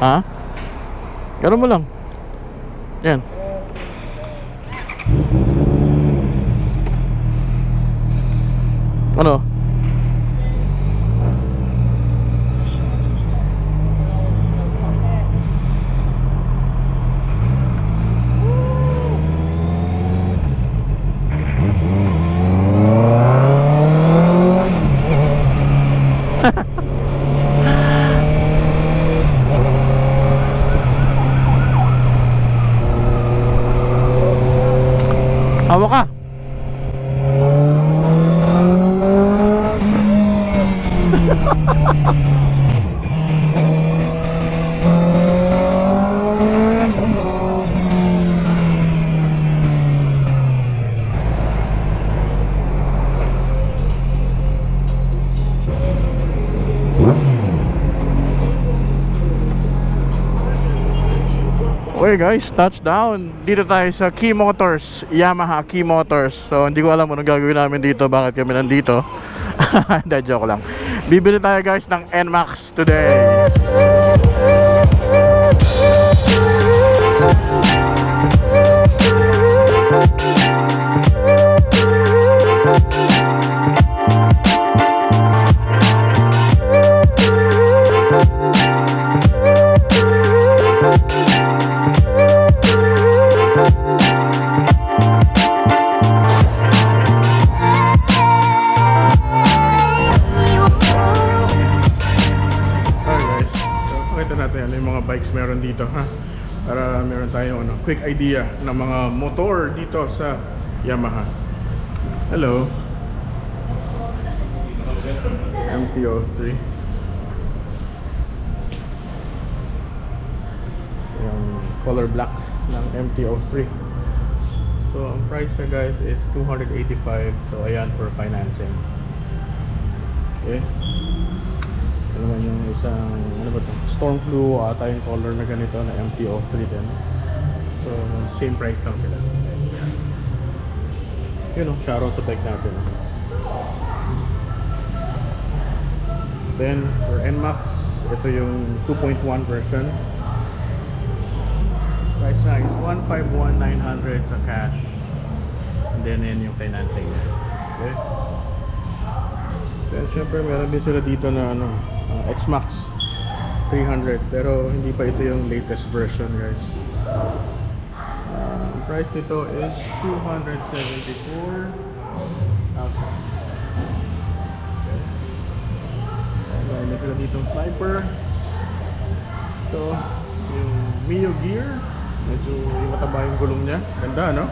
Ha? Ganun mo lang. Yan. Ano? Hawak ka. Okay guys, touchdown. Dito tayo sa Key Motors, Yamaha Key Motors. So hindi ko alam ano gagawin namin dito, bakit kami nandito. Hindi, joke lang. Bibili tayo guys ng Nmax today. Bikes meron dito, ha, para meron tayong quick idea ng mga motor dito sa Yamaha. Hello, MT-03. yung color black ng MT-03. So ang price na guys is 285. So ayan, for financing. Okay, naman yung isang ano ba to? Storm Flu ata yung color na ganito na MT-03 din. So same price lang sila. Yun o, shoutout sa bike natin. Then for Nmax, ito yung 2.1 version. Price na is 151,900 sa cash. And then yun yung financing. Okay. Then syempre meron din sila dito na X-Max 300, pero hindi pa ito yung latest version guys. Ang price nito is 274,000. Okay. Meron sila ditong sniper. Ito yung Mio gear, medyo mataba yung gulong niya, ganda no?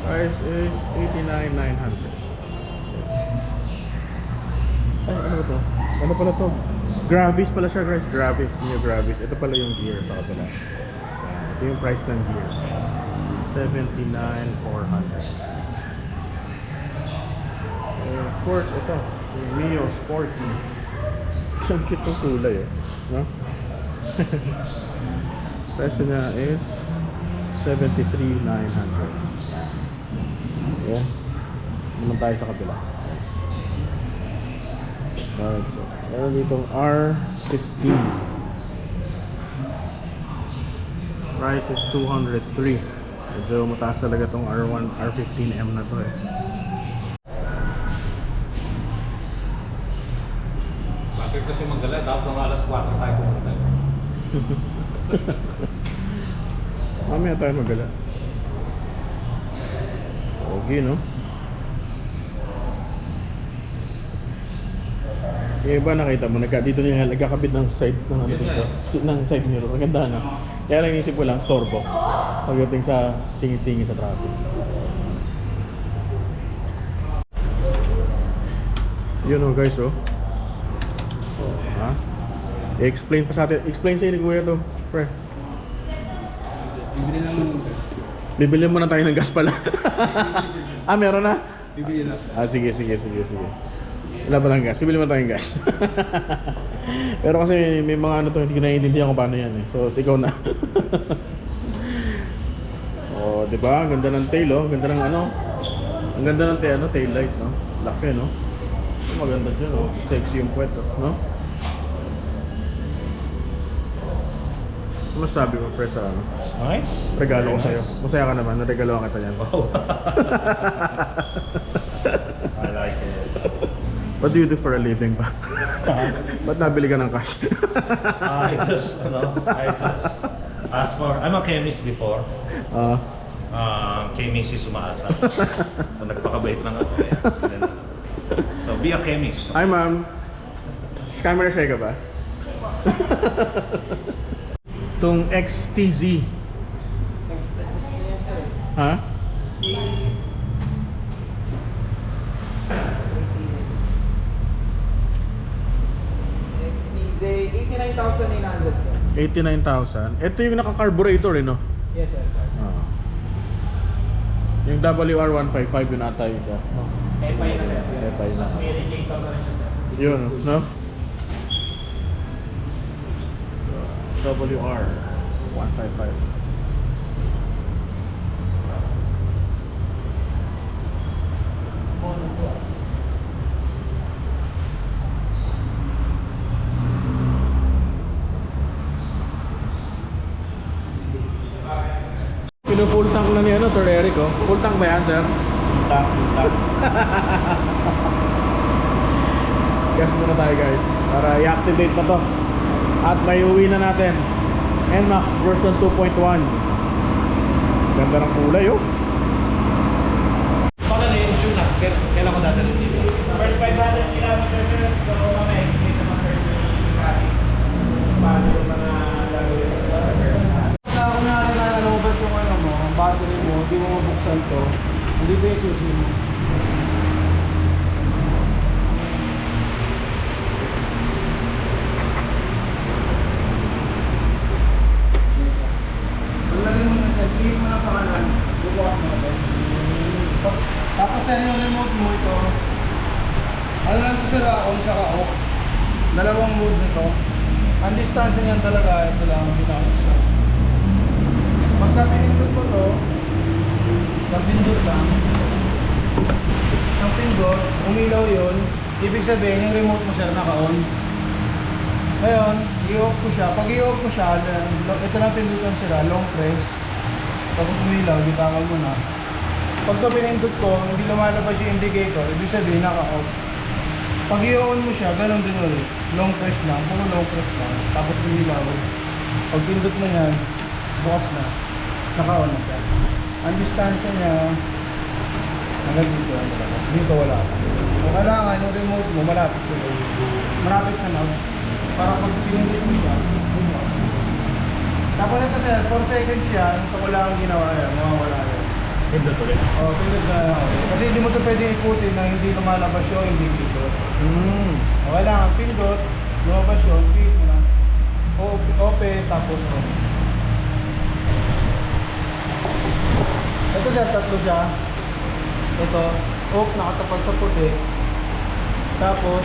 Price is 89,900. Ay, ano ba to? Ano pala to? Gravis pala siya guys, Gravis, Mio Gravis. Ito pala yung gear sa kabila. Ito yung price ng gear, 79,400. Of course, ito yung Mio Sporty. Ang cute ng kulay eh, no? Price niya is 73,900. Yeah. Naman tayo sa kabila. Alright, so meron ditong R15. Price is 203. Medyo mataas talaga tong R15M na to eh. Bakit kasi manggala? Dapat ng alas 4 tayo pumunta. Mamaya tayo magala. Okay no? Yung iba nakita mo, dito niya nagkakabit ng side ng ano dito, ng side mirror. Maganda na. Kaya lang isip ko lang, storbo pagdating sa singit-singit sa traffic. Yun o guys oh. Ha? I-explain pa sa atin. Explain sa'yo ni Kuya to, pre. Bibili lang ng gas. Bibili muna tayo ng gas pala. Ah, meron na? Bibili lang. Ah, sige. Wala pa lang gas. Bibili mo tayong gas. Pero kasi may mga ano to, hindi ko naiintindihan kung paano yan eh. So, ikaw na. Oh, di ba? Ganda ng tail, oh. Ganda ng ano. Ang ganda ng tail light, no? Laki, no? Maganda siya, no? Sexy yung puwet, no? Ano sabi mo, Fred, sa ano? Okay. Regalo ko sa'yo. Masaya ka naman, naregaloan kita yan. Oh. I like it. What do you do for a living ba? Ba't nabili ka ng cash? I just asked for, I'm a chemist before. Chemist is umaasa. So nagpakabait lang ako. So be a chemist. Hi ma'am. Camera shy ka ba? Itong XTZ. Ha? XTZ 89,800 sir. 89,000. Ito yung naka-carburetor no? Yes sir. Yung WR155 yun ata yung isa. FI na sir. FI na. Tapos may radiator na rin siya sir. Yun, no? WR155. Mono Plus. Pinu-full tank na ni ano, Sir Eric, oh. Full tank ba yan, sir? Tank. Gas muna tayo, guys. Para i-activate pa to. At may uwi na natin. Nmax version 2.1. Ganda ng kulay, oh. Baka na yung tune up. Kailan ko dadalhin dito? First 500 kilometers sir. So may explain naman sir yung Ducati. Paano yung mga gagawin sa Kung nalalaban yung ano mo, ang battery mo, hindi mo mabuksan to, hindi ba yung susi mo? Lagyan mo na siya, click mo na pangalan, bubukas mo na ba? Tapos yan yung remote mo ito, ano lang ito sila, on sa ka-off, dalawang mode nito. Ang distansya niyan talaga, ito lang ang pinaka-distansya. Pagka pinindot ko to, sa pindot lang, sa pindot, umilaw yun, ibig sabihin yung remote mo sir naka-on. Ngayon, i-off ko siya. Pag i-off ko siya, ito lang pindutan sila, long press. Tapos umilaw, bitakal mo na. Pag ito pinindot ko, hindi lumalabas yung indicator, ibig sabihin naka-off. Pag i-on mo siya, ganun din ulit. Long press lang, puro long press lang. Tapos umilaw. Pag pindot mo yan, bukas na. Naka-on na siya. Ang distansya niya, hanggang dito lang talaga. Dito wala. So kailangan yung remote mo, malapit sa loob. Malapit sa loob. Para pag pinindot mo siya, bukas. Tapos ito sir, 4 seconds yan, ito ko lang ang ginawa yan, mawawala yan. Pindot ulit. Pindot na lang ulit. Kasi hindi mo ito pwede ikutin na hindi lumalabas yung indicator. O kailangan pindot, lumabas yun, click mo lang. Open, tapos on. Ito sir, tatlo siya. Ito, off, nakatapat sa puti. Tapos,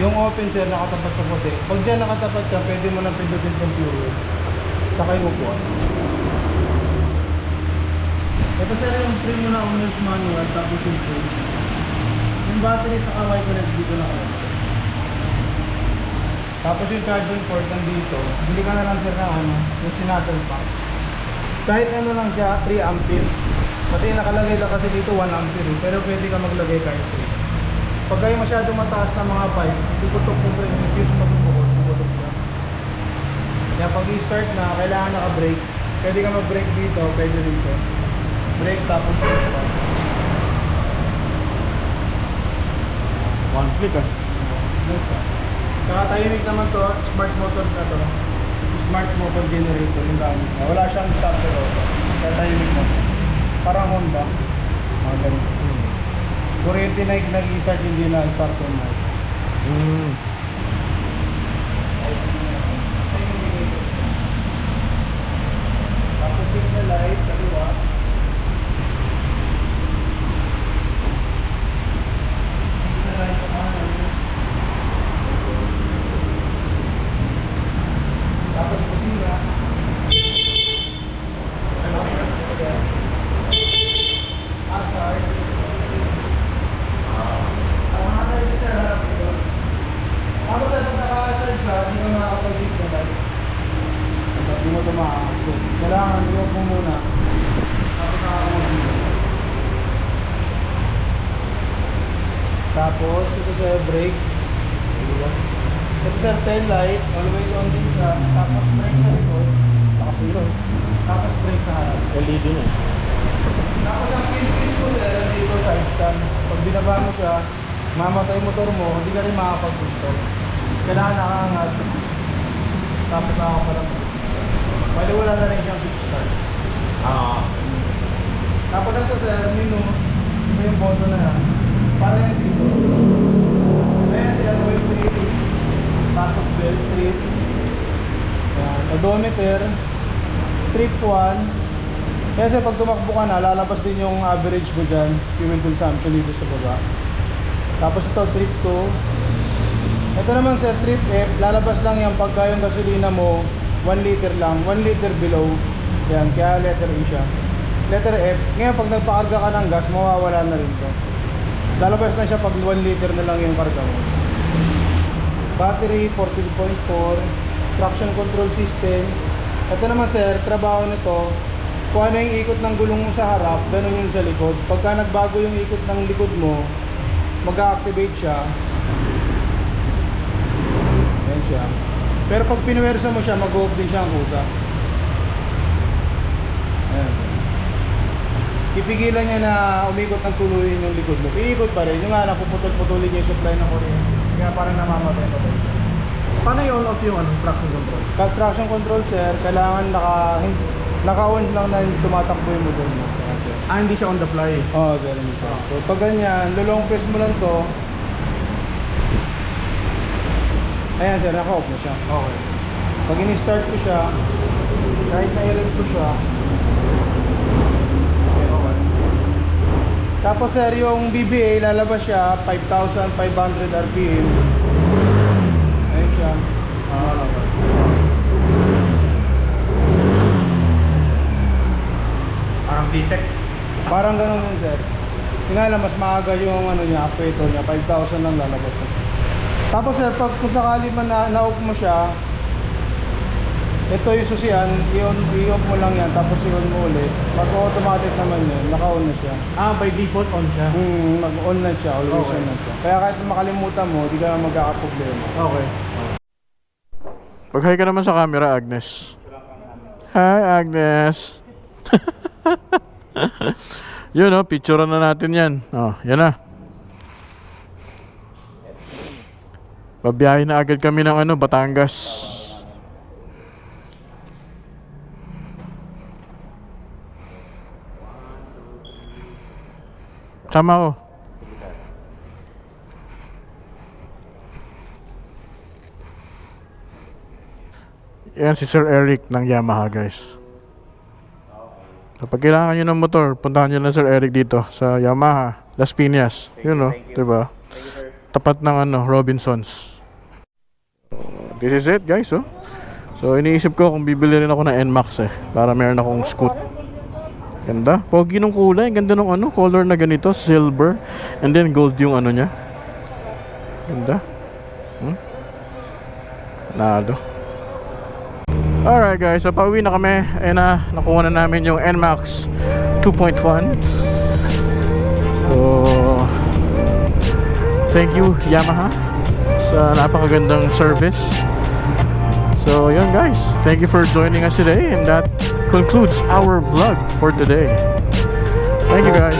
yung open sir, nakatapat sa puti. Pag dyan nakatapat ka, pwede mo nang pindutin yung fuel. Sakay mo po. Ito sir, yung trim mo na owner's manual, tapos yung trim. Yung battery sa kaway connect dito na kayo. Tapos yung charging port nandito, bili ka na lang sir ng ano, yung sinattle pack. Kahit ano lang siya, 3 amperes. Kasi nakalagay lang kasi dito 1 ampere, pero pwede ka maglagay kahit 3. Pag kayo masyadong mataas na mga pipe, tututok mo rin yung fuse pag-upukot, tututok siya. Kaya pag i-start na, kailangan naka-brake. Pwede ka mag-brake dito, pwede dito. Brake tapos One click, ah. Saka tahimik naman to, smart motor na to. Smart motor generator yung gamit niya. Wala siyang starter auto. Kaya tahimik mo. Parang Honda. Mga ganun. Kuryente na nag-i-start, hindi na starter mo. Tapos signal light, kaliwa. Signal light sa kanan. Tapos kusina. Hazard. Ang hazard isa harap ito. Tapos pag naka-hazard ka, hindi ka makakapag-hit na light. hindi mo ito makakasot. Kailangan i-off mo muna. Tapos nakakamood dito. Tapos, ito sa brake. Ito sa tail light, always on din siya. Tapos brake sa likod. Nakapiro. Tapos brake sa harap. LED na. Tapos ang pinch ko dito sa stand. Pag binaba mo siya, mamatay motor mo, hindi ka rin makapag-gusto. Kailangan nakaangat. Tapos nakakapalang. Bali wala na rin siyang quick start. Tapos ito sa menu, ito yung button na yan. Para yan dito. Ayan, yan yung trip. Tapos belt trip. Odometer. Trip 1. Kasi pag tumakbo ka na, lalabas din yung average mo dyan. Fuel consumption dito sa baba. Tapos ito, trip 2. Ito naman sa trip F, lalabas lang yan pagka yung gasolina mo 1 liter lang, 1 liter below. Yan, kaya letter E siya. Letter F, ngayon pag nagpakarga ka ng gas, mawawala na rin to. Lalabas na siya pag 1 liter na lang yung karga mo. Battery 14.4. Traction control system. Ito naman sir, trabaho nito, kung ano yung ikot ng gulong mo sa harap, ganun yung sa likod. Pagka nagbago yung ikot ng likod mo, mag-activate siya. Ayan siya. Pero pag pinuwersa mo siya, mag-off din siya ang kusa. Ayan. Pipigilan niya na umikot ng tuluyin yung likod mo. Iikot pa rin. Yung nga lang, puputol-putulin niya yung supply ng kuryente. Kaya parang namamatay pa tayo. Paano i-on off yung traction control? Pag traction control sir, kailangan naka-on lang na tumatakbo yung motor mo. Hindi siya on the fly. Oo, sir, hindi siya. So pag ganyan, lulong press mo lang to. Ayan sir, naka-off na siya. Okay. Pag in-start ko siya, kahit na-i-rev ko siya. Okay. Tapos sir, yung BBA, lalabas siya 5,500 RPM. Ayan siya. Parang detect. Parang ganun yun sir. Yung nga lang, mas maaga yung ano niya, actuator niya, 5,000 lang lalabas. Tapos sir, pag kung sakali man na-off mo siya, ito yung susian, i-off mo lang yan, tapos i-on mo ulit. Mag-automatic naman yun, naka-on na siya. By default on siya. Mag-on na siya, always Okay. on na siya. Kaya kahit makalimutan mo, di ka magkakaproblema. Okay. Pag-hi ka naman sa camera, Agnes. Hi, Agnes. Yun, picture na natin yan. Yan na. Babiyahin na agad kami ng Batangas. Sama ko. Yan si Sir Eric ng Yamaha, guys. Kapag kailangan nyo ng motor, puntahan nyo na Sir Eric dito sa Yamaha, Las Piñas. Diba? Tapat ng Robinsons. This is it, guys. So iniisip ko kung bibili rin ako ng Nmax para meron akong scoot. Ganda. Pogi nung kulay. Ganda nung color na ganito. Silver. And then gold yung niya. Ganda. Nado. Alright guys. So pauwi na kami. Ayun na. Nakuha na namin yung Nmax 2.1. So thank you Yamaha sa napakagandang service. So yun guys. Thank you for joining us today. And that concludes our vlog for today. Thank you guys.